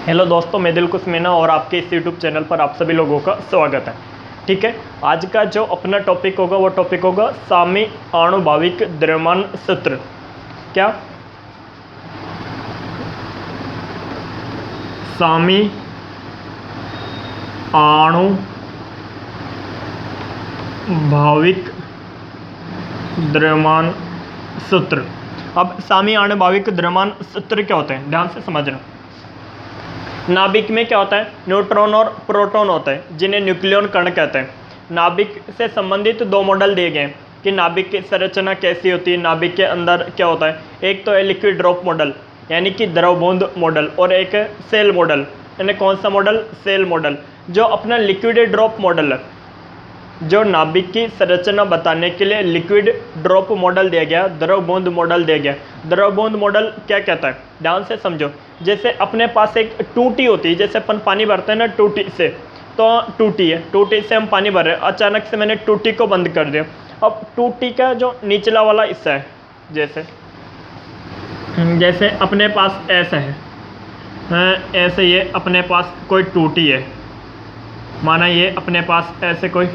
Hello दोस्तों, मैं दिलकुश मीना और आपके इस यूट्यूब चैनल पर आप सभी लोगों का स्वागत है। ठीक है, आज का जो अपना टॉपिक होगा वो टॉपिक होगा सामी आणुभाविक द्रव्यमान सूत्र। क्या? सामी आणुभाविक द्रव्यमान सूत्र। अब सामी आणुभाविक द्रव्यमान सूत्र क्या होते हैं, ध्यान से समझना। नाभिक में क्या होता है, न्यूट्रॉन और प्रोटॉन होते हैं जिन्हें न्यूक्लियन कण कहते हैं। नाभिक से संबंधित दो मॉडल दिए गए हैं कि नाभिक की संरचना कैसी होती है, नाभिक के अंदर क्या होता है। एक तो है लिक्विड ड्रॉप मॉडल यानी कि द्रव बूंद मॉडल, और एक है सेल मॉडल यानी कौन सा मॉडल, सेल मॉडल। जो अपना लिक्विड ड्रॉप मॉडल है, जो नाभिक की संरचना बताने के लिए लिक्विड ड्रॉप मॉडल दिया गया, द्रव बूंद मॉडल दिया गया। द्रव बूंद मॉडल क्या कहता है, ध्यान से समझो। जैसे अपने पास एक टूटी होती है, जैसे अपन पानी भरते हैं ना टूटी से, तो टूटी है, टूटी से हम पानी भर रहे हैं, अचानक से मैंने टूटी को बंद कर दिया। अब टूटी का जो निचला वाला हिस्सा है, जैसे अपने पास ऐसा है, ऐसे ये अपने पास कोई टूटी है, माना ये अपने पास ऐसे कोई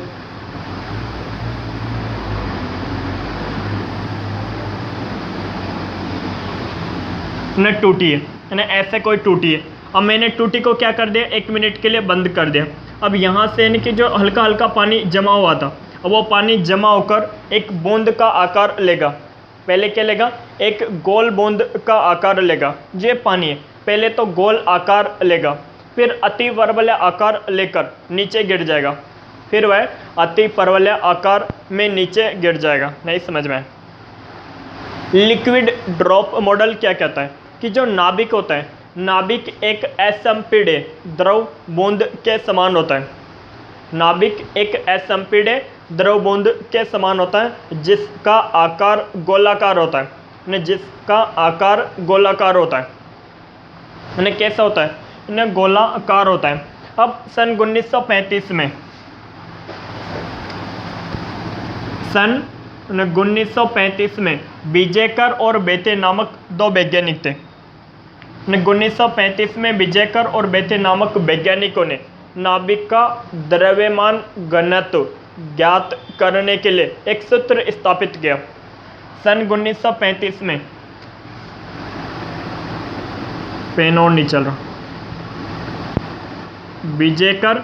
टूटी है यानी ऐसे कोई टूटी है। अब मैंने टूटी को क्या कर दिया, 1 मिनट के लिए बंद कर दिया। अब यहाँ से यानी कि जो हल्का हल्का पानी जमा हुआ था, अब वो पानी जमा होकर एक बूंद का आकार लेगा। पहले क्या लेगा, एक गोल बूंद का आकार लेगा। ये पानी है, पहले तो गोल आकार लेगा, फिर अति परवलय आकार लेकर नीचे गिर जाएगा, फिर वह अति परवलय आकार में नीचे गिर जाएगा। नहीं समझ में? लिक्विड ड्रॉप मॉडल क्या कहता है कि जो नाभिक होता है, नाभिक एक असंपीड्य द्रव बूंद के समान होता है। नाभिक एक असंपीड्य द्रव बूंद के समान होता है जिसका आकार गोलाकार होता है, यानी जिसका आकार गोलाकार होता है। यानी कैसा होता है, यानी गोलाकार होता है। अब सन 1935 में 1935 में विजेकर और बेते नामक दो वैज्ञानिक थे। 1935 में विजेकर और बेते नामक वैज्ञानिकों ने नाभिक का द्रव्यमान घनत्व ज्ञात करने के लिए एक सूत्र स्थापित किया। सन 1935 में, पेन और नहीं चल रहा, विजेकर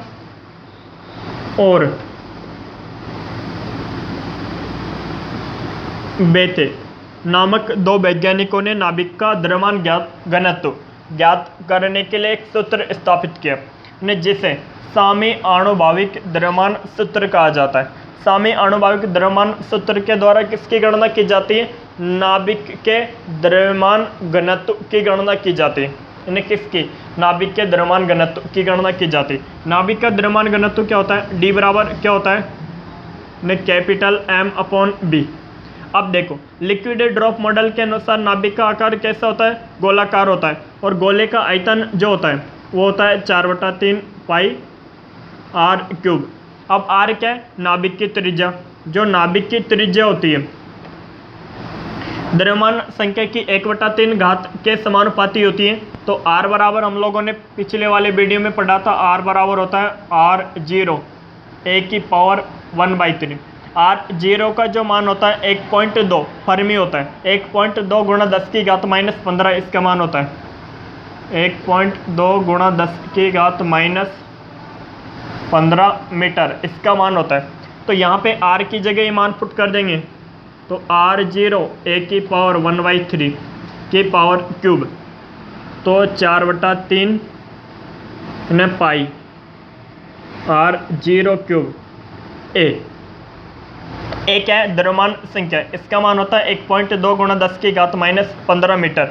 और बेते नामक दो वैज्ञानिकों ने नाभिक का द्रव्यमान घनत्व ज्ञात करने के लिए एक सूत्र स्थापित किया, जिसे सामी आणुभाविक द्रव्यमान सूत्र कहा जाता है। सामी आणुभाविक द्रव्यमान सूत्र के द्वारा किसकी गणना की जाती है, नाभिक के द्रव्यमान घनत्व की गणना की जाती है। यानी किसकी, नाभिक के द्रव्यमान घनत्व की गणना की जाती है। नाभिक का द्रव्यमान घनत्व क्या होता है, डी बराबर क्या होता है, कैपिटल M/B। अब देखो, लिक्विड ड्रॉप मॉडल के अनुसार नाभिक का आकार कैसा होता है, गोलाकार होता है, और गोले का आयतन जो होता है वो होता है 4/3 पाई r³। अब r क्या है, नाभिक की त्रिज्या। जो नाभिक की त्रिज्या होती है द्रव्यमान संख्या की 1/3 घात के समानुपाती होती है। तो r बराबर हम लोगों ने पिछले वाले वीडियो में पढ़ा था, r बराबर होता है r0 a⁻⁴ r0 का जो मान होता है 1.2 फर्मी होता है। 1.2 × 10⁻⁻15 इसका मान होता है। 1.2 × 10⁻⁻15 मीटर इसका मान होता है। तो यहाँ पे r की जगह ये मान पुट कर देंगे, तो r0 a⁻⁴ की पावर क्यूब, तो 4/3 पाई r0³ a क्या है, द्रव्यमान संख्या, इसका मान होता है 1.2 × 10⁻⁻15 मीटर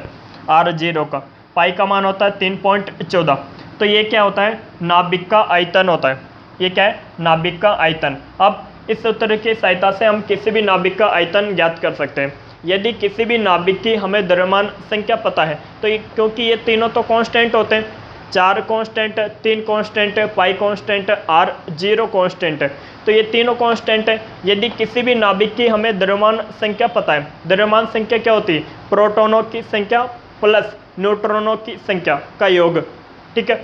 r0 का। पाई का मान होता है 3.14। तो ये क्या होता है, नाभिक का आयतन होता है। ये क्या है, नाभिक का आयतन। अब इस सूत्र की सहायता से हम किसी भी नाभिक का आयतन ज्ञात कर सकते हैं। यदि किसी भी नाभिक की हमें द्रव्यमान संख्या पता है, तो क्योंकि ये तीनों तो कांस्टेंट होते हैं, 4 कांस्टेंट, 3 कांस्टेंट, पाई कांस्टेंट, r0 कांस्टेंट है, तो ये तीनों कांस्टेंट है। यदि किसी भी नाभिक की हमें द्रव्यमान संख्या पता है, द्रव्यमान संख्या क्या होती है, प्रोटॉनों की संख्या प्लस न्यूट्रॉनों की संख्या का योग। ठीक है,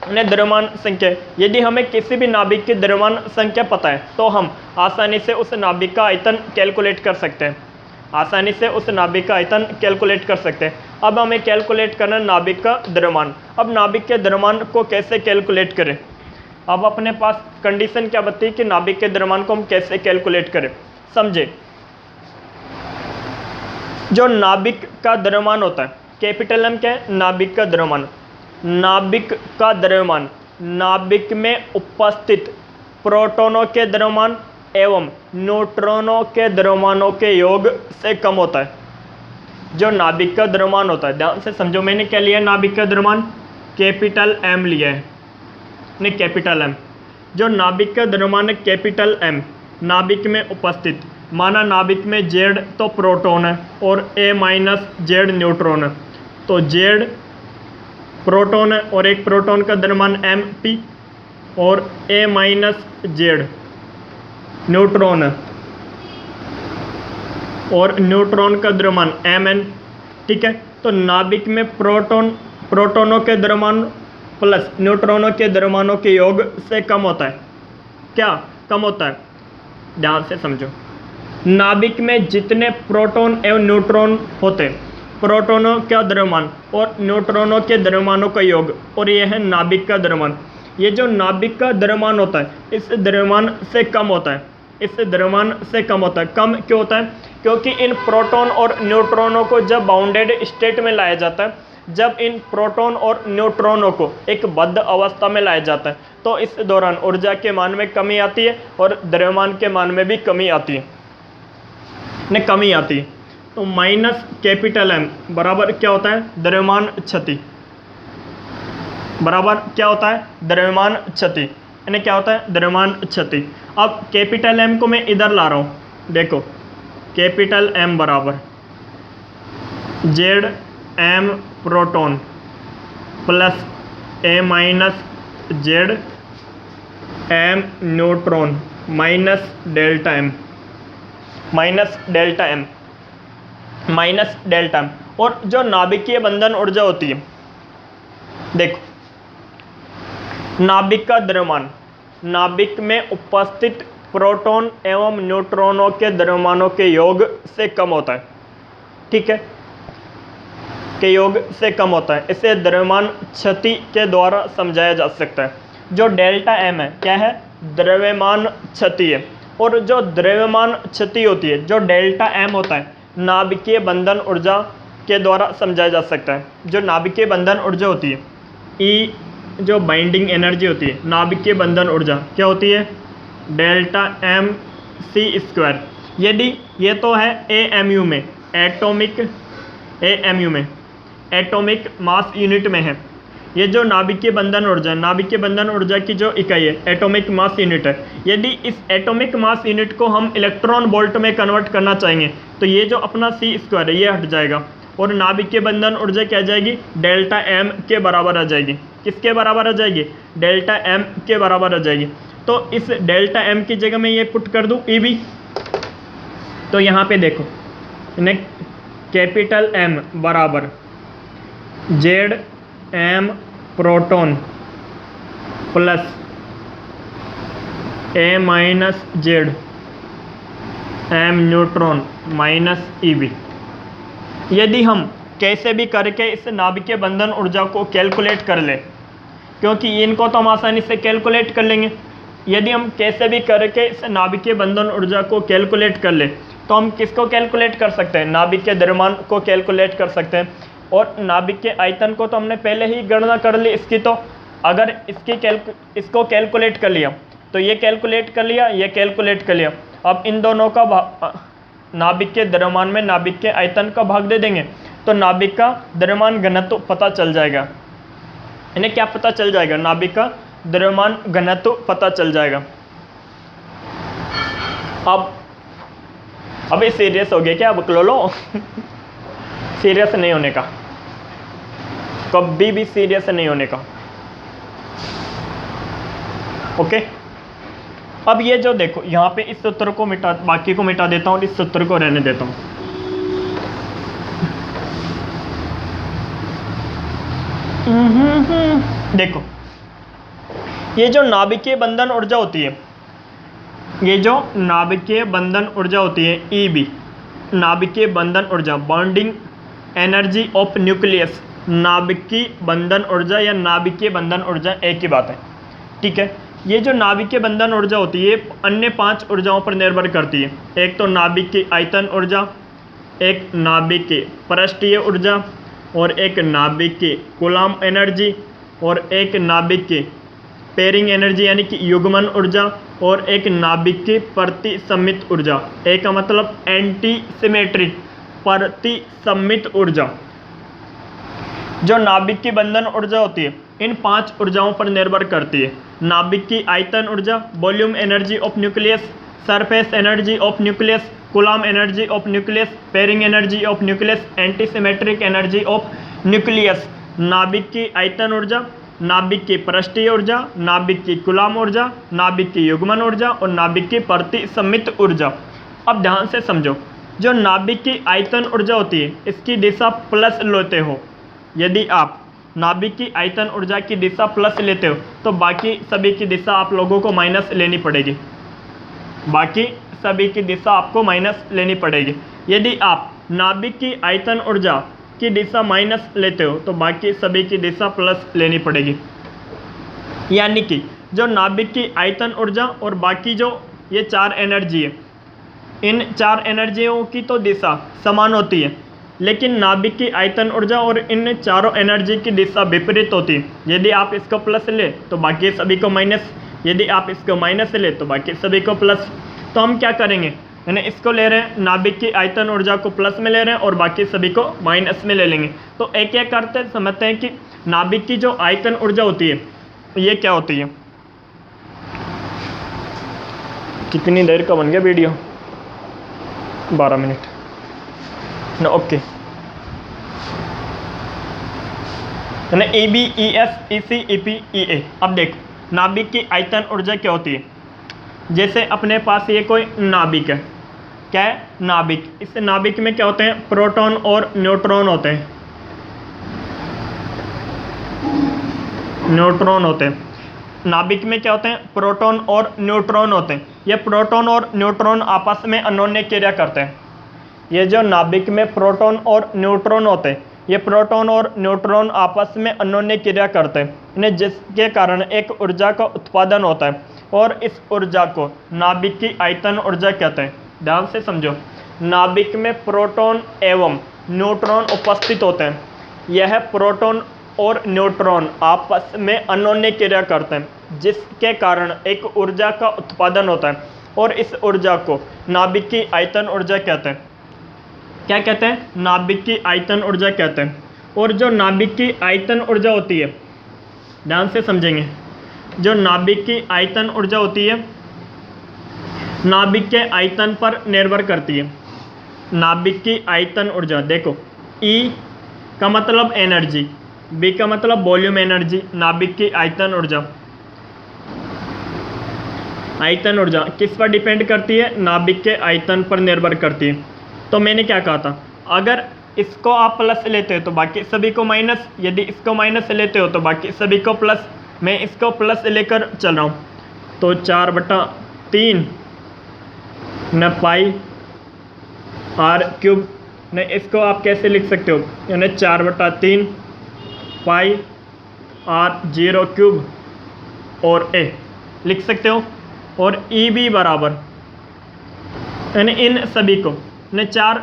द्रव्यमान संख्या। यदि हमें किसी भी नाभिक की द्रव्यमान संख्या पता है तो हम आसानी से उस नाभिक का आयतन कैलकुलेट कर सकते हैं, आसानी से उस नाभिक का आयतन कैलकुलेट कर सकते हैं। अब हमें कैलकुलेट करना नाभिक का द्रव्यमान। अब नाभिक के द्रव्यमान को कैसे कैलकुलेट करें? अब अपने पास कंडीशन क्या बताई कि नाभिक के द्रव्यमान को हम कैसे कैलकुलेट करें, समझे। जो नाभिक का द्रव्यमान होता है, कैपिटल एम क्या है? नाभिक का द्रव्यमान। नाभिक का द्रव्यमान नाभिक में उपस्थित प्रोटॉनों के द्रव्यमान एवं न्यूट्रॉनों के द्रव्यमानों के योग से कम होता है। जो नाभिक का द्रव्यमान होता है, ध्यान से समझो, मैंने क्या लिया? नाभिक का द्रव्यमान कैपिटल एम लिया है, नहीं कैपिटल एम। जो नाभिक का द्रव्यमान है कैपिटल एम, नाभिक में उपस्थित, माना नाभिक में जेड तो प्रोटॉन है और ए माइनस जेड न्यूट्रॉन है, तो जेड प्रोटॉन है और एक प्रोटॉन का द्रव्यमान एम पी और ए माइनस जेड न्यूट्रॉन है और न्यूट्रॉन का द्रव्यमान एम एन, ठीक है। तो नाभिक में प्रोटॉनों के द्रव्यमान प्लस न्यूट्रॉनों के द्रव्यमानों के योग से कम होता है। क्या कम होता है? ध्यान से समझो, नाभिक में जितने प्रोटॉन एवं न्यूट्रॉन होते हैं, प्रोटॉनों का द्रव्यमान और न्यूट्रॉनों के द्रव्यमानों का योग, और यह है नाभिक का द्रव्यमान। ये जो नाभिक का द्रव्यमान होता है इस द्रव्यमान से कम होता है, इस द्रव्यमान से कम होता है। कम क्यों होता है? क्योंकि इन प्रोटॉन और न्यूट्रॉनों को जब बाउंडेड स्टेट में लाया जाता है, जब इन प्रोटॉन और न्यूट्रॉनों को एक बद्ध अवस्था में लाया जाता है, तो इस दौरान ऊर्जा के मान में कमी आती है और द्रव्यमान के मान में भी कमी आती है, कमी आती है। तो माइनस कैपिटल एम बराबर क्या होता है? द्रव्यमान क्षति, बराबर क्या होता है? द्रव्यमान क्षति, यानी क्या होता है? द्रव्यमान क्षति। अब कैपिटल एम को मैं इधर ला रहा हूँ, देखो कैपिटल एम बराबर Z M proton plus A minus Z M neutron minus delta M, minus delta M, minus delta M. और जो नाभिकीय बंधन ऊर्जा होती है, देखो नाभिक का द्रव्यमान नाभिक में उपस्थित प्रोटॉन एवं न्यूट्रॉनों के द्रव्यमानों के योग से कम होता है, ठीक है, के योग से कम होता है। इसे द्रव्यमान क्षति के द्वारा समझाया जा सकता है। जो डेल्टा एम है क्या है? द्रव्यमान क्षति है। और जो द्रव्यमान क्षति होती है, जो डेल्टा एम होता है, नाभिकीय बंधन ऊर्जा के द्वारा समझाया जा सकता है। जो नाभिकीय बंधन ऊर्जा होती है, ई जो बाइंडिंग एनर्जी होती है, नाभिकीय बंधन ऊर्जा क्या होती है? Delta M C square. यदि ये तो है ए एम यू में, एटॉमिक ए एम यू में एटॉमिक मास यूनिट में है। ये जो नाभिकीय बंधन ऊर्जा है, नाभिकीय बंधन ऊर्जा की जो इकाई है एटॉमिक मास यूनिट है। यदि इस एटॉमिक मास यूनिट को हम इलेक्ट्रॉन वोल्ट में कन्वर्ट करना चाहेंगे तो ये जो अपना सी स्क्वायर है ये हट जाएगा और नाभिकीय बंधन ऊर्जा क्या आ जाएगी? डेल्टा एम के बराबर आ जाएगी। किसके बराबर आ जाएगी? डेल्टा एम के बराबर आ जाएगी। तो इस डेल्टा एम की जगह मैं ये पुट कर दूँ ई बी, तो यहाँ पे देखो कैपिटल एम बराबर Z M proton plus A minus Z M neutron minus E B. यदि हम कैसे भी करके इस नाभिकीय बंधन ऊर्जा को कैलकुलेट कर लें, क्योंकि इनको तो हम आसानी से कैलकुलेट कर लेंगे, यदि हम कैसे भी करके इस नाभिकीय बंधन ऊर्जा को कैलकुलेट कर लें तो हम किसको कैलकुलेट कर सकते हैं? नाभिक के द्रव्यमान को कैलकुलेट कर सकते हैं। और नाभिक के आयतन को तो हमने पहले ही गणना कर ली इसकी, तो अगर इसको कैलकुलेट कर लिया तो ये कैलकुलेट कर लिया, ये कैलकुलेट कर लिया। अब इन दोनों का नाभिक के द्रव्यमान में नाभिक के आयतन का भाग दे देंगे तो नाभिक का द्रव्यमान घनत्व पता चल जाएगा। इन्हें क्या पता चल जाएगा? नाभिक का द्रव्यमान घनत्व पता चल जाएगा। अब ये सीरियस हो गया क्या? अब लो सीरियस नहीं होने का, कभी भी सीरियस नहीं होने का। ओके, अब ये जो देखो यहाँ पे इस सूत्र को मिटा, बाकी को मिटा देता हूँ और इस सूत्र को रहने देता हूँ। देखो, ये जो नाभिकीय बंधन ऊर्जा होती है, ये जो नाभिकीय बंधन ऊर्जा होती है EB, नाभिकीय बंधन ऊर्जा, बॉन्डिंग एनर्जी ऑफ न्यूक्लियस, नाभिकीय बंधन ऊर्जा या नाभिकीय बंधन ऊर्जा एक ही बात है, ठीक है। ये जो नाभिकीय बंधन ऊर्जा होती है अन्य 5 ऊर्जाओं पर निर्भर करती है। एक तो नाभिकीय आयतन ऊर्जा, एक नाभिकीय पृष्ठीय ऊर्जा, और एक नाभिकीय कूलॉम एनर्जी, और एक नाभिकीय पेयरिंग एनर्जी यानी कि युग्मन ऊर्जा, और एक नाभिकीय प्रतिसम्मित ऊर्जा। एक का मतलब एंटी सिमेट्रिक प्रतिसम्मित ऊर्जा। जो नाभिकीय बंधन ऊर्जा होती है इन 5 ऊर्जाओं पर निर्भर करती है। नाभिकीय आयतन ऊर्जा, volume energy of nucleus, surface energy of nucleus, Coulomb energy of nucleus, pairing energy of nucleus, antisymmetric energy of nucleus. नाभिकीय आयतन ऊर्जा, नाभिकीय पृष्ठीय ऊर्जा, नाभिकीय कूलॉम ऊर्जा, नाभिकीय युग्मन ऊर्जा और नाभिकीय प्रतिसम्मित ऊर्जा। अब ध्यान से समझो, जो नाभिकीय आयतन ऊर्जा होती है इसकी दिशा प्लस लेते हो, यदि आप नाभिकीय आयतन ऊर्जा की दिशा प्लस लेते हो तो बाकी सभी की दिशा आप लोगों को माइनस लेनी पड़ेगी, बाकी सभी की दिशा आपको माइनस लेनी पड़ेगी। यदि आप नाभिकीय आयतन ऊर्जा की दिशा माइनस लेते हो तो बाकी सभी की दिशा प्लस लेनी पड़ेगी। यानी कि जो नाभिकीय आयतन ऊर्जा और बाकी जो ये 4 एनर्जी है, इन 4 एनर्जियों की तो दिशा समान होती है, लेकिन नाभिकीय आयतन ऊर्जा और इन चारों एनर्जी की दिशा विपरीत होती है। यदि आप इसको प्लस ले तो बाकी सभी को माइनस, यदि आप इसको माइनस ले तो बाकी सभी को प्लस। तो हम क्या करेंगे, यानी इसको ले रहे हैं, नाभिकीय आयतन ऊर्जा को प्लस में ले रहे हैं और बाकी सभी को माइनस में ले लेंगे। तो एक एक करते समझते हैं कि नाभिक की जो आयतन ऊर्जा होती है ये क्या होती है। कितनी देर का बन गया वीडियो? 12 मिनट ना, ओके। यानी EB, EF, EC, EP, EA। अब देखो नाभिक की आयतन ऊर्जा क्या होती है। जैसे अपने पास ये कोई नाभिक है, क्या है नाभिक। इस नाभिक में क्या होते हैं, प्रोटॉन और न्यूट्रॉन होते हैं, न्यूट्रॉन होते हैं। नाभिक में क्या होते हैं, प्रोटॉन और न्यूट्रॉन होते हैं। ये प्रोटॉन और न्यूट्रॉन आपस में अन्योन्य क्रिया करते हैं। ये जो नाभिक में प्रोटॉन और न्यूट्रॉन होते हैं, ये प्रोटॉन और न्यूट्रॉन आपस में अन्योन्य क्रिया करते हैं, इन्हें जिसके कारण एक ऊर्जा का उत्पादन होता है और इस ऊर्जा को नाभिक की आयतन ऊर्जा कहते हैं। ध्यान से समझो, नाभिक में प्रोटॉन एवं न्यूट्रॉन उपस्थित होते हैं। यह प्रोटॉन और न्यूट्रॉन आपस में अन्योन्य क्रिया करते हैं, जिसके कारण एक ऊर्जा का उत्पादन होता है और इस ऊर्जा को नाभिक की आयतन ऊर्जा कहते हैं। क्या कहते हैं, नाभिक की आयतन ऊर्जा कहते हैं। और जो नाभिक की आयतन ऊर्जा होती है, ध्यान से समझेंगे, जो नाभिक की आयतन ऊर्जा होती है नाभिक के आयतन पर निर्भर करती है। नाभिक की आयतन ऊर्जा देखो, E का मतलब एनर्जी, B का मतलब वॉल्यूम एनर्जी, नाभिक की आयतन ऊर्जा। आयतन ऊर्जा किस पर डिपेंड करती है, नाभिक के आयतन पर निर्भर करती है। तो मैंने क्या कहा था, अगर इसको आप प्लस लेते हो तो बाकी सभी को माइनस, यदि इसको माइनस लेते हो तो बाकी सभी को प्लस। मैं इसको प्लस लेकर चल रहा हूँ, तो 4/3 न पाई r क्यूब न, इसको आप कैसे लिख सकते हो, यानी 4/3 पाई r0 क्यूब और a लिख सकते हो। और EB बराबर, यानी इन सभी को ने 4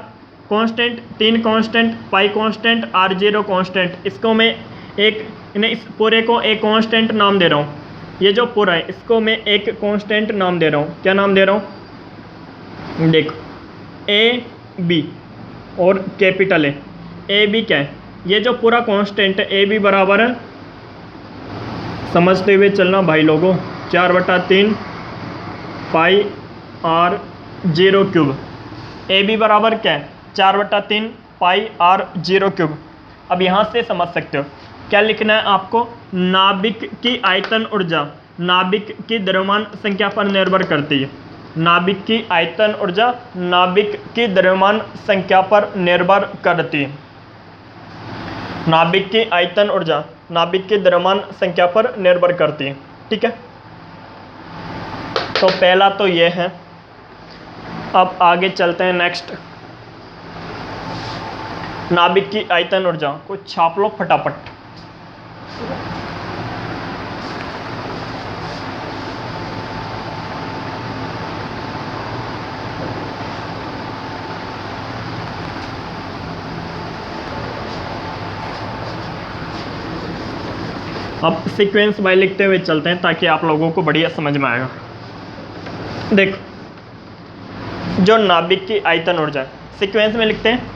कांस्टेंट, 3 कांस्टेंट, पाई कांस्टेंट, r0 कांस्टेंट, इसको मैं एक, इस पूरे को एक कांस्टेंट नाम दे रहा हूँ। ये जो पूरा है इसको मैं एक कांस्टेंट नाम दे रहा हूँ। क्या नाम दे रहा हूँ, देखो AB और कैपिटल है। AB क्या है, ये जो पूरा कांस्टेंट है AB बराबर है, समझते हुए चलना भाई लोगों, 4/3 पाई r0 क्यूब। AB बराबर क्या है, 4/3 पाई r0 क्यूब। अब यहाँ से समझ सकते हो क्या लिखना है आपको, नाभिक की आयतन ऊर्जा नाभिक की द्रव्यमान संख्या पर निर्भर करती है। नाभिक की आयतन ऊर्जा नाभिक की द्रव्यमान संख्या पर निर्भर करती है। नाभिक की आयतन ऊर्जा नाभिक की द्रव्यमान संख्या पर निर्भर करती है। ठीक है, तो पहला तो ये है। अब आगे चलते हैं नेक्स्ट, नाभिक की आयतन ऊर्जा को छाप लो फटाफट। अब सीक्वेंस बाय लिखते हुए चलते हैं ताकि आप लोगों को बढ़िया समझ में आएगा। देखो, जो नाभिक की आयतन ऊर्जा सीक्वेंस में लिखते हैं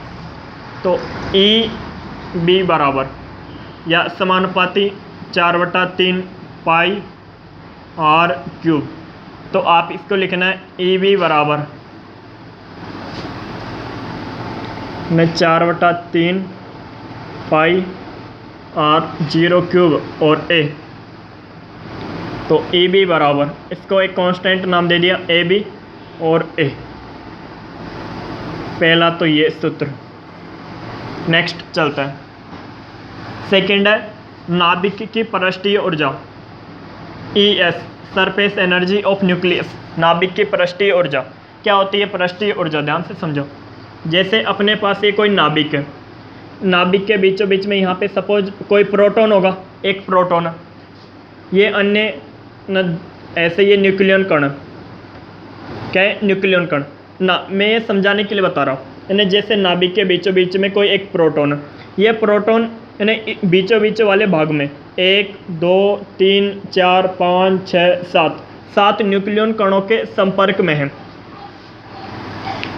तो ई बी बराबर या समानुपाती 4/3 पाई आर क्यूब। तो आप इसको लिखना है ई बी बराबर में 4/3 पाई आर 0 क्यूब और ए। तो ए बी बराबर, इसको एक कांस्टेंट नाम दे दिया ए बी और ए। पहला तो ये सूत्र। नेक्स्ट चलता है, सेकंड है नाभिक की पृष्ठीय ऊर्जा E S, surface energy of nucleus. नाभिक की पृष्ठीय ऊर्जा क्या होती है? पृष्ठीय ऊर्जा ध्यान से समझो। जैसे अपने पास ये कोई नाभिक है, नाभिक के बीचों बीच में यहाँ पे सपोज कोई प्रोटॉन होगा, एक प्रोटॉन है, ये अन्य ऐसे ये न्यूक्लियन कण, क्या है? न्यूक्लियन कण ना। मैं ये समझाने के लिए बता रहा हूँ, यानी जैसे नाभिक के बीचों बीच में कोई एक प्रोटॉन है, ये प्रोटॉन यानी बीचों बीच वाले भाग में 1 2 3 4 5 6 7 न्यूक्लियन कणों के संपर्क में है।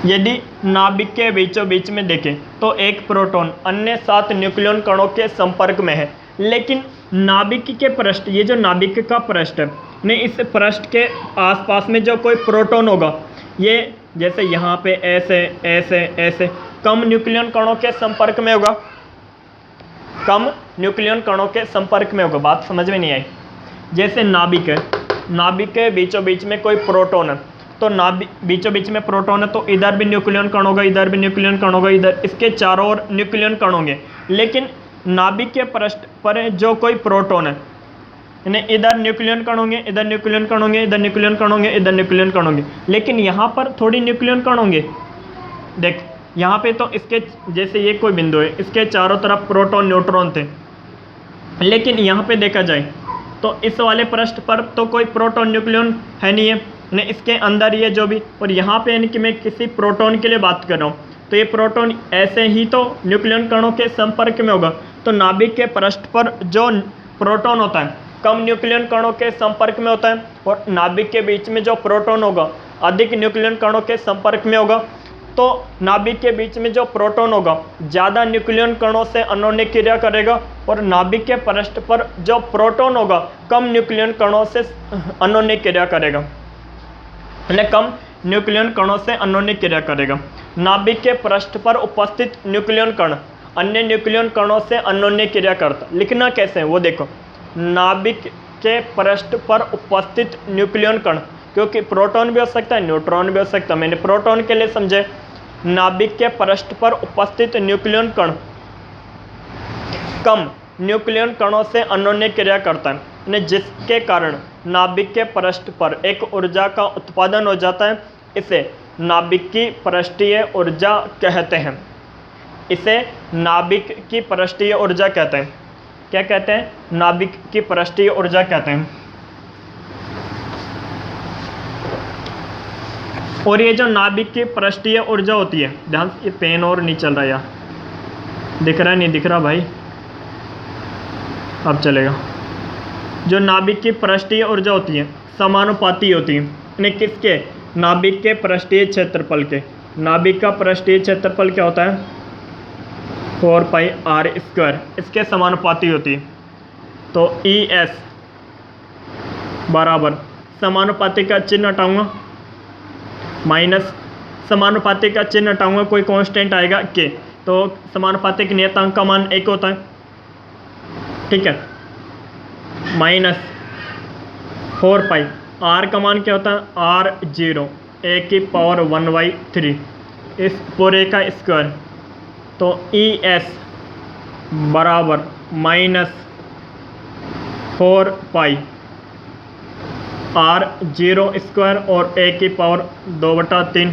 यदि नाभिक के बीचों बीच में देखें तो एक प्रोटॉन अन्य 7 न्यूक्लियन कणों के संपर्क में है, लेकिन नाभिक के पृष्ठ, ये जो नाभिक का पृष्ठ है, ने इस पृष्ठ के आसपास में जो कोई प्रोटॉन होगा, ये जैसे यहाँ पे ऐसे ऐसे ऐसे कम न्यूक्लियन कणों के संपर्क में होगा, कम न्यूक्लियन कणों के संपर्क में होगा। बात समझ में नहीं आई? जैसे नाभिक है, नाभिक के बीचों बीच में कोई प्रोटॉन है, तो नाभिक बीचों बीच में प्रोटॉन है तो इधर भी न्यूक्लियन कण होगा, इधर भी न्यूक्लियन कण होगा, इधर, इसके चारों ओर न्यूक्लियन कण होंगे। लेकिन नाभिक के पृष्ठ पर जो कोई प्रोटॉन है, यानी इधर न्यूक्लियन कण होंगे, इधर न्यूक्लियन कण होंगे, इधर न्यूक्लियन कण होंगे, इधर न्यूक्लियन कण होंगे, लेकिन यहाँ पर थोड़ी न्यूक्लियन कण होंगे। देख यहाँ पे तो इसके जैसे ये कोई बिंदु है, इसके चारों तरफ प्रोटॉन न्यूट्रॉन थे, लेकिन यहाँ पे देखा जाए तो इस वाले पृष्ठ पर तो कोई प्रोटॉन न्यूक्लियन है नहीं है, यानी इसके अंदर ये जो भी, और यहाँ पे यानी कि मैं किसी प्रोटॉन के लिए बात कर रहा हूँ, तो ये प्रोटॉन ऐसे ही तो न्यूक्लियन कणों के संपर्क में होगा। तो नाभिक के पृष्ठ पर जो प्रोटॉन होता है कम न्यूक्लियन कणों के संपर्क में होता है, और नाभिक के बीच में जो प्रोटॉन होगा अधिक न्यूक्लियन कणों के संपर्क में होगा। तो नाभिक के बीच में जो प्रोटॉन होगा ज़्यादा न्यूक्लियन कणों से अन्योन्य क्रिया करेगा, और नाभिक के पृष्ठ पर जो प्रोटॉन होगा कम न्यूक्लियन कणों से अन्योन्य क्रिया करेगा, यानी कम न्यूक्लियन कणों से अन्योन्य क्रिया करेगा। नाभिक के पृष्ठ पर उपस्थित न्यूक्लियन कण अन्य न्यूक्लियन कणों से अन्योन्य क्रिया करता। लिखना कैसे है वो देखो, नाभिक के पृष्ठ पर उपस्थित न्यूक्लियन कण, क्योंकि प्रोटॉन भी हो सकता है, न्यूट्रॉन भी हो सकता है, मैंने प्रोटॉन के लिए समझे। नाभिक के पृष्ठ पर उपस्थित न्यूक्लियन कण कम न्यूक्लियन कणों से अन्योन्य क्रिया करता है, जिसके कारण नाभिक के पृष्ठ पर एक ऊर्जा का उत्पादन हो जाता है। इसे नाभिक की पृष्ठीय ऊर्जा कहते हैं। इसे नाभिक की पृष्ठीय ऊर्जा कहते हैं। क्या कहते हैं? नाभिक की पृष्ठीय ऊर्जा कहते हैं। और ये जो नाभिक की पृष्ठीय ऊर्जा होती है, ध्यान से, ये पेन और नहीं चल रहा यार, दिख रहा है? नहीं दिख रहा भाई, अब चलेगा। जो नाभिक की पृष्ठीय ऊर्जा होती है समानुपाती होती है, यानी किसके? नाभिक के पृष्ठीय क्षेत्रफल के। नाभिक का पृष्ठीय क्षेत्रफल क्या होता है? 4πr², इसके समानुपाती होती है। तो ई एस बराबर, समानुपाती का चिन्ह हटाऊंगा, माइनस समानुपाती का चिन्ह हटाऊंगा, कोई कांस्टेंट आएगा के, तो समानुपातिक नियतांक का मान 1 होता है, ठीक है, माइनस 4π, r का मान क्या होता है? r0, a⁻1/3, इस पूरे का स्क्वायर। तो ई एस बराबर माइनस 4 पाई r0² और a की पावर 2/3।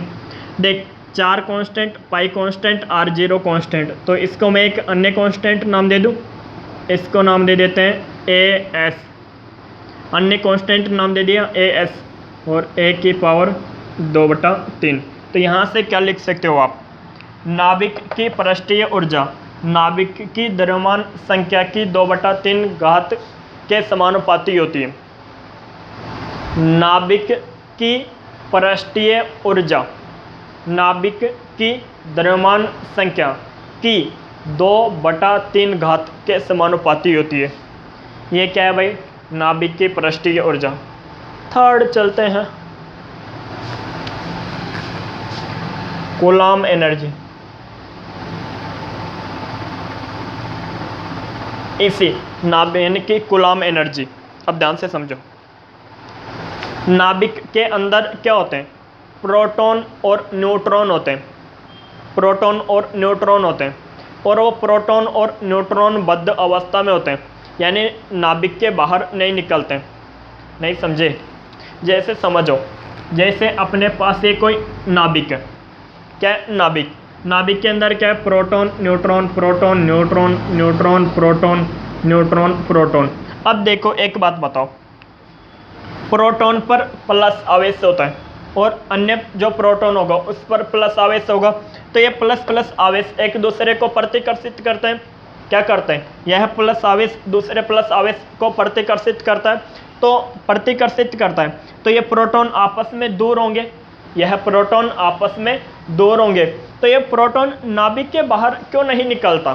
देख 4 कांस्टेंट, पाई कांस्टेंट, r0 कांस्टेंट, तो इसको मैं एक अन्य कांस्टेंट नाम दे दूं, इसको नाम दे देते हैं as। अन्य कांस्टेंट नाम दे दिया as और a की पावर 2/3। तो यहाँ से क्या लिख सकते हो आप, नाभिक की पृष्ठीय ऊर्जा नाभिक की द्रव्यमान संख्या की 2/3 घात के समानुपाती होती है। नाभिक की पृष्ठीय ऊर्जा नाभिक की द्रव्यमान संख्या की 2/3 घात के समानुपाती होती है। ये क्या है भाई, नाभिक की पृष्ठीय ऊर्जा। थर्ड चलते हैं, कूलॉम एनर्जी। इसी नाभिक की कूलॉम एनर्जी, अब ध्यान से समझो। नाभिक के अंदर क्या होते हैं, प्रोटॉन और न्यूट्रॉन होते हैं, प्रोटॉन और न्यूट्रॉन होते हैं, और वो प्रोटॉन और न्यूट्रॉन बद्ध अवस्था में होते हैं, यानी नाभिक के बाहर नहीं निकलते हैं। नहीं समझे? जैसे समझो, जैसे अपने पास ये कोई नाभिक है, क्या है नाभिक, नाभिक के अंदर क्या है, proton neutron proton neutron neutron proton neutron proton. अब देखो एक बात बताओ, प्रोटॉन पर प्लस आवेश होता है और अन्य जो प्रोटॉन होगा उस पर प्लस आवेश होगा, तो ये प्लस प्लस आवेश एक दूसरे को प्रतिकर्षित करते हैं। क्या करते हैं, यह प्लस आवेश दूसरे प्लस आवेश को प्रतिकर्षित करता है, तो प्रतिकर्षित करता है, तो ये प्रोटॉन आपस में दूर होंगे, यह प्रोटॉन आपस में दूर होंगे, तो यह प्रोटॉन नाभिक के बाहर क्यों नहीं निकलता,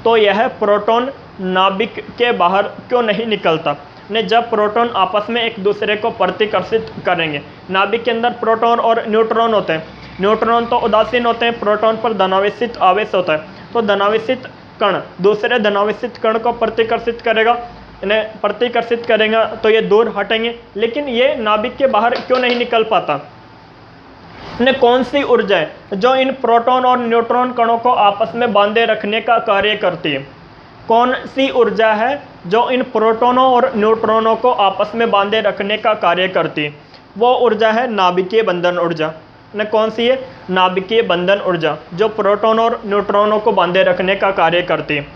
तो यह प्रोटॉन नाभिक के बाहर क्यों नहीं निकलता ने, जब प्रोटॉन आपस में एक दूसरे को प्रतिकर्षित करेंगे। नाभिक के अंदर प्रोटॉन और न्यूट्रॉन होते हैं, न्यूट्रॉन तो उदासीन होते हैं, प्रोटॉन पर धनावेशित आवेश होता है, तो धनावेशित कण दूसरे धनावेशित कण को प्रतिकर्षित करेगा, इन्हें प्रतिकर्षित करेगा तो ये दूर हटेंगे, लेकिन ये नाभिक के बाहर क्यों नहीं निकल पाता। इन्हें कौन सी ऊर्जा है जो इन प्रोटॉन और न्यूट्रॉन कणों को आपस में बांधे रखने का कार्य करती है, कौन सी ऊर्जा है जो इन प्रोटॉनों और न्यूट्रॉनों को आपस में बांधे रखने का कार्य करती है, वो ऊर्जा है नाभिकीय बंधन ऊर्जा। न कौन सी है, नाभिकीय बंधन ऊर्जा, जो प्रोटॉन और न्यूट्रॉनों को बांधे रखने का कार्य करती है।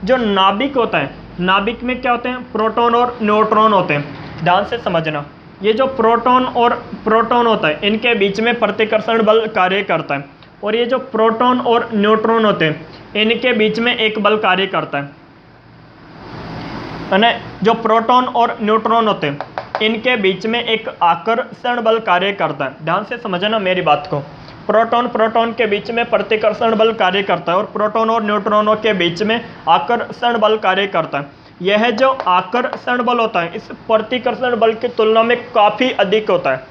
जो नाभिक होता है, नाभिक में क्या होते हैं, प्रोटॉन और न्यूट्रॉन होते हैं। ध्यान से समझना, ये जो प्रोटॉन और प्रोटॉन होता है इनके बीच में प्रतिकर्षण बल कार्य करता है, और ये जो प्रोटॉन और न्यूट्रॉन होते हैं इनके बीच में एक बल कार्य करता है। जो प्रोटॉन और न्यूट्रॉन होते हैं इनके बीच में एक आकर्षण बल कार्य करता है। ध्यान से समझना मेरी बात को, प्रोटॉन के बीच में प्रतिकर्षण बल कार्य करता है और प्रोटॉन और न्यूट्रॉनों के बीच में आकर्षण बल कार्य करता है। यह जो आकर्षण बल होता है इस प्रतिकर्षण बल की तुलना में काफ़ी अधिक होता है।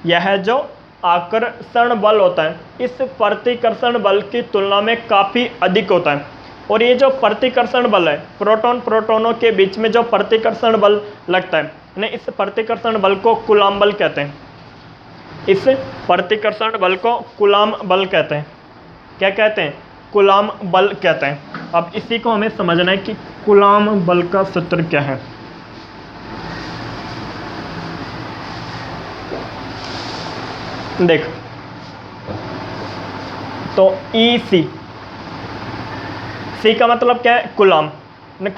यह जो आकर्षण बल होता है इस प्रतिकर्षण बल की तुलना में काफ़ी अधिक होता है, और ये जो प्रतिकर्षण बल है, प्रोटॉनों के बीच में जो प्रतिकर्षण बल लगता है, इस प्रतिकर्षण बल को कूलॉम बल कहते हैं। इस प्रतिकर्षण बल को कूलॉम बल कहते हैं। क्या कहते हैं, कूलॉम बल कहते हैं। अब इसी को हमें समझना है कि कूलॉम बल का सूत्र क्या है। देख, तो EC, C का मतलब क्या है, Coulomb.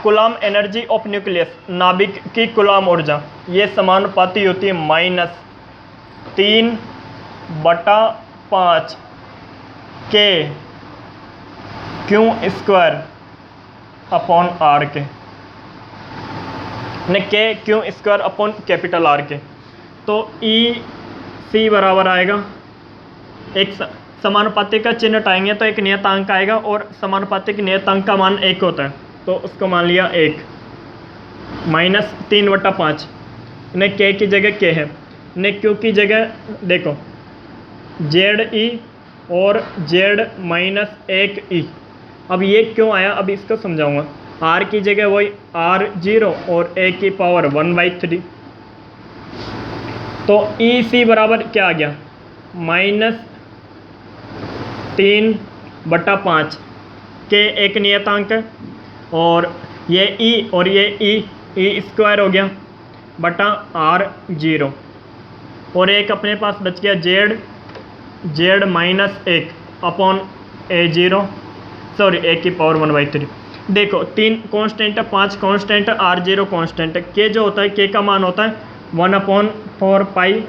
Coulomb energy of nucleus, नाभिक की कूलॉम ऊर्जा, ये समानुपाती होती है -3/5 K Q² अपॉन R के, K Q² upon capital R के। तो EC बराबर आएगा, एक समानुपाती का चिन्ह हटाएंगे तो एक नियतांक आएगा, और समानुपाती के नियतांक का मान 1 होता है, तो उसको मान लिया 1 -3/5। K की जगह K है, Q की जगह देखो ZE और Z-1E। अब ये क्यों आया, अब इसको समझाऊंगा। R की जगह वही R0 और A की पावर 1/3। तो EC बराबर क्या आ गया, -3/5 के एक नियतांक है, और ये E और ये E ई स्क्वायर हो गया बटा R0, और एक अपने पास बच गया Z minus 1 upon A0, sorry A की पावर 1/3। देखो 3 कांस्टेंट है, 5 कांस्टेंट है, R0 कांस्टेंट है। के जो होता है, के का मान होता है 1/4 पाई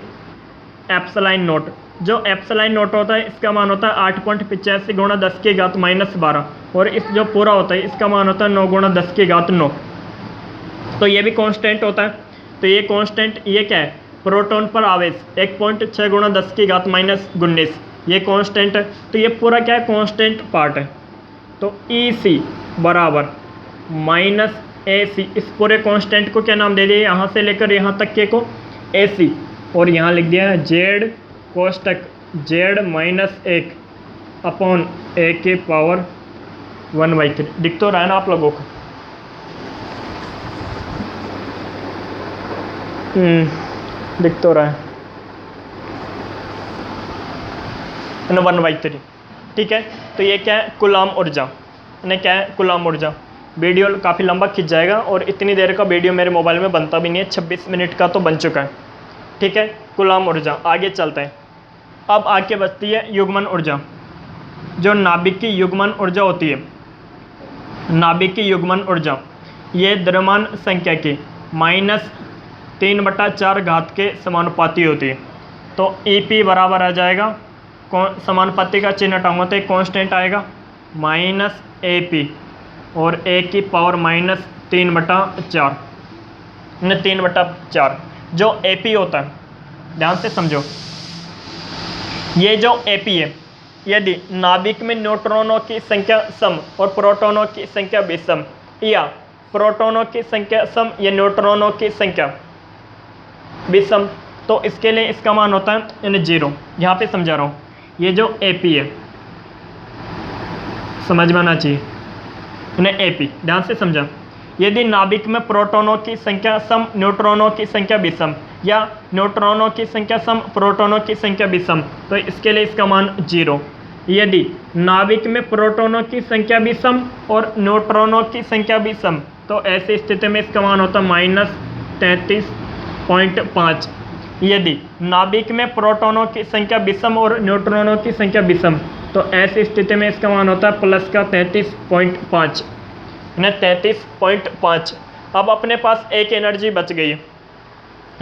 एप्सिलॉन नॉट। जो एप्सिलॉन नॉट होता है इसका मान होता है 8.85 गुणा 10 की घात -12, और इस जो पूरा होता है इसका मान होता है 9 गुणा 10 की घात 9। तो ये भी कांस्टेंट होता है। तो ये कांस्टेंट, ये क्या है, प्रोटॉन पर आवेश 1.6 गुणा 10 की घात -19, ये कांस्टेंट है। तो ये पूरा क्या है, कांस्टेंट पार्ट है। तो EC बराबर -AC, इस पूरे कांस्टेंट को क्या नाम दे दिया, यहाँ से लेकर यहाँ तक के को AC, और यहाँ लिख दिया है जेड कोष्टक Z-1 अपॉन A की पावर 1/3। दिख तो रहा है ना आप लोगों को? दिख तो रहा है 1/3। ठीक है, तो ये क्या है, कूलाम ऊर्जा, क्या है, कूलाम ऊर्जा। वीडियो काफ़ी लंबा खिंच जाएगा, और इतनी देर का वीडियो मेरे मोबाइल में बनता भी नहीं है, 26 मिनट का तो बन चुका है। ठीक है, कूलाम ऊर्जा। आगे चलते हैं। अब आगे बचती है युग्मन ऊर्जा। जो नाभिक की युग्मन ऊर्जा होती है, नाभिक की युग्मन ऊर्जा, ये द्रव्यमान संख्या की -3/4 घात के समानुपाती होती है। तो EP बराबर आ जाएगा, समानुपाती का चिन्ह हटाऊंगा तो एक कांस्टेंट आएगा -AP, और A की पावर -3/4, 3/4। जो AP होता है, ध्यान से समझो, ये जो AP है, यदि नाभिक में न्यूट्रॉनों की संख्या सम और प्रोटॉनों की संख्या विषम, या प्रोटॉनों की संख्या सम या न्यूट्रॉनों की संख्या विषम, तो इसके लिए इसका मान होता है 0। यहाँ पे समझा रहा हूँ, ये जो AP है, समझ में आना चाहिए, AP, ध्यान से समझा। यदि नाभिक में प्रोटॉनों की संख्या सम, न्यूट्रॉनों की संख्या विषम, या न्यूट्रॉनों की संख्या सम, प्रोटॉनों की संख्या विषम, तो इसके लिए इसका मान 0। यदि नाभिक में प्रोटॉनों की संख्या विषम और न्यूट्रॉनों की संख्या विषम, तो ऐसी स्थिति में इसका मान होता है -33.5। यदि नाभिक में प्रोटॉनों की संख्या विषम और न्यूट्रॉनों की संख्या विषम, तो ऐसी स्थिति में इसका मान होता है +33.5, 33.5। अब अपने पास एक एनर्जी बच गई है,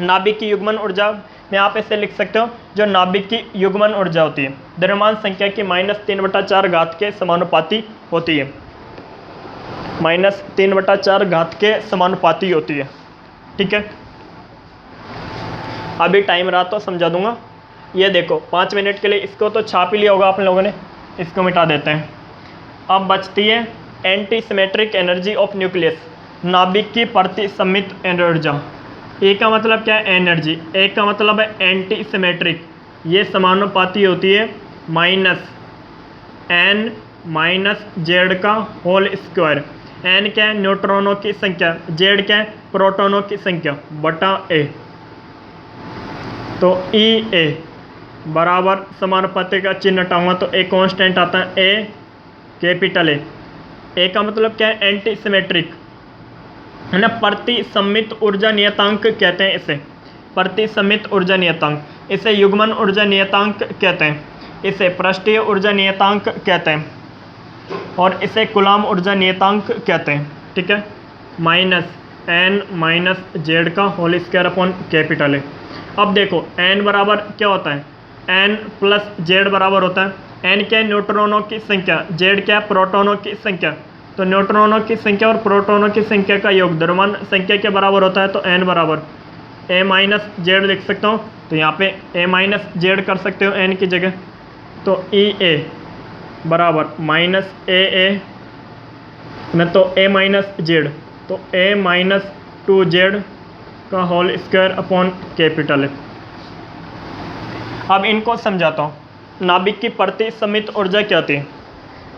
नाभिक की युग्मन ऊर्जा। मैं आप इसे लिख सकते हो, जो नाभिक की युग्मन ऊर्जा होती है, द्रव्यमान संख्या की -3/4 घात के समानुपाती होती है, -3/4 घात के समानुपाती होती है। ठीक है, अभी टाइम रहा तो समझा दूंगा। ये देखो 5 मिनट के लिए इसको तो छाप ही लिया होगा आप लोगों ने, इसको मिटा देते हैं। अब बचती है anti symmetric energy of nucleus, नाभिक की प्रतिसमित ऊर्जा। ए का मतलब क्या है, एनर्जी। ए का मतलब है एंटी सिमेट्रिक, ये समानुपाती होती है -n - z का होल स्क्वायर। n क्या है, न्यूट्रॉनों की संख्या, z क्या है, प्रोटॉनों की संख्या, बटा a। तो EA बराबर समानुपाती का चिन्ह हटाऊंगा तो एक कांस्टेंट आता है A, कैपिटल A का मतलब क्या है, एंटी सिमेट्रिक, है ना। प्रतिसमित ऊर्जा नियतांक कहते हैं इसे, प्रतिसमित ऊर्जा नियतांक, इसे युग्मन ऊर्जा नियतांक कहते हैं, इसे पृष्ठीय ऊर्जा नियतांक कहते हैं, और इसे कूलाम ऊर्जा नियतांक कहते हैं। ठीक है, -n - z का whole square upon capital A। अब देखो n बराबर क्या होता है, n + z बराबर होता है, n क्या है, न्यूट्रॉनों की संख्या, z क्या है, प्रोटॉनों की संख्या। तो न्यूट्रॉनों की संख्या और प्रोटॉनों की संख्या का योग द्रव्यमान संख्या के बराबर होता है। तो n बराबर a - z लिख सकता हूँ, तो यहाँ पे a - z कर सकते हो n की जगह। तो EA बराबर -AA में तो a - z, तो a - 2z का होल स्क्वायर अपॉन कैपिटल है। अब इनको समझाता हूँ। नाभिक की प्रतिसमित ऊर्जा क्या होती है,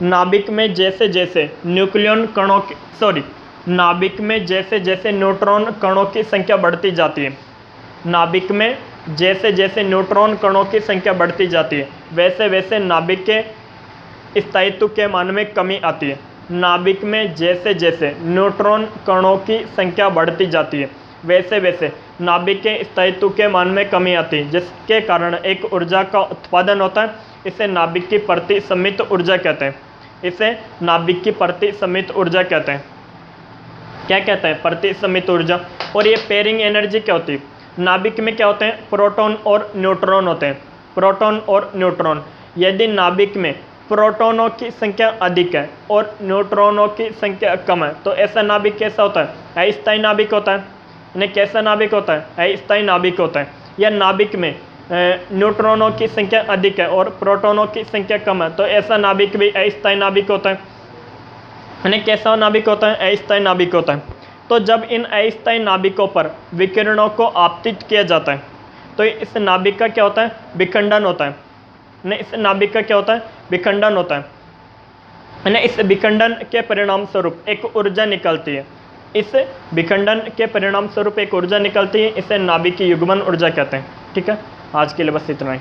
नाभिक में जैसे जैसे न्यूक्लियन कणों की नाभिक में जैसे जैसे न्यूट्रॉन कणों की संख्या बढ़ती जाती है, नाभिक में जैसे जैसे न्यूट्रॉन कणों की संख्या बढ़ती जाती है, वैसे वैसे नाभिक के स्थायित्व के मान में कमी आती है। नाभिक में जैसे जैसे न्यूट्रॉन कणों की संख्या बढ़ती जाती है वैसे वैसे नाभिक के स्थायित्व के मान में कमी आती है, जिसके कारण एक ऊर्जा का उत्पादन होता है। इसे नाभिक की प्रतिसमित ऊर्जा कहते हैं। इसे नाभिक की प्रतिसमित ऊर्जा कहते हैं। क्या कहते हैं? प्रतिसमित ऊर्जा। और ये पेयरिंग एनर्जी क्या होती है? नाभिक में क्या होते हैं? प्रोटॉन और न्यूट्रॉन होते हैं। प्रोटॉन और न्यूट्रॉन। यदि नाभिक में प्रोटॉनों की संख्या अधिक है और न्यूट्रॉनों की संख्या कम है तो ऐसा नाभिक कैसा होता है? अस्थायी नाभिक होता है। यानी कैसा नाभिक होता है? अस्थायी नाभिक होता है। या नाभिक में न्यूट्रॉनों की संख्या अधिक है और प्रोटॉनों की संख्या कम है तो ऐसा नाभिक भी अस्थायी नाभिक होता है। यानी कैसा नाभिक होता है? अस्थायी नाभिक होता है। तो जब इन अस्थायी नाभिकों पर विकिरणों को आपतित किया जाता है तो इस नाभिक का क्या होता है? विखंडन होता है। यानी इस नाभिक का क्या होता है? विखंडन होता है। यानी इस विखंडन के परिणाम स्वरूप एक ऊर्जा निकलती है। इस विखंडन के परिणाम स्वरूप एक ऊर्जा निकलती है। इसे नाभिक की युग्मन ऊर्जा कहते हैं। ठीक है, आज के लिए बस इतना ही।